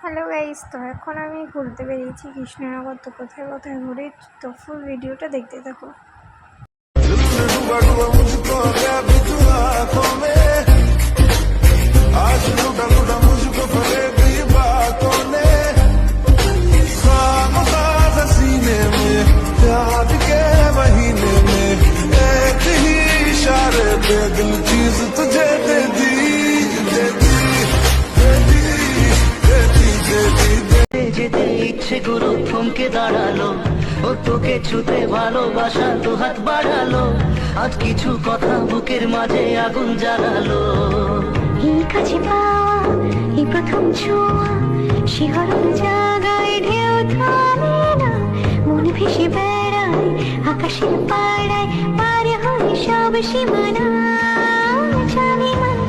Hello guys, তো এখন আমি ঘুরতে বেরিয়েছি কৃষ্ণনগর। তো কোথায় কোথায় ঘুরে, তো ফুল ভিডিওটা দেখতে থাকো। दिल चीज तुझे दे दी যেতে ইচ্ছে গুলো থমকে দাঁড়ালো, ও তোকে ছুতে ভালোবাসা তো হাত বাড়ালো। আজ কিছু কথা বুকের মাঝে আগুন জ্বালালো। এই কাছে পাওয়া, এই প্রথম ছোঁয়া, শিহরণ জাগায় ঢেউ থামে না। মন ভেসে বেড়ায় আকাশের পাড়ায়, পার হয় সব সীমানা। জানি মানে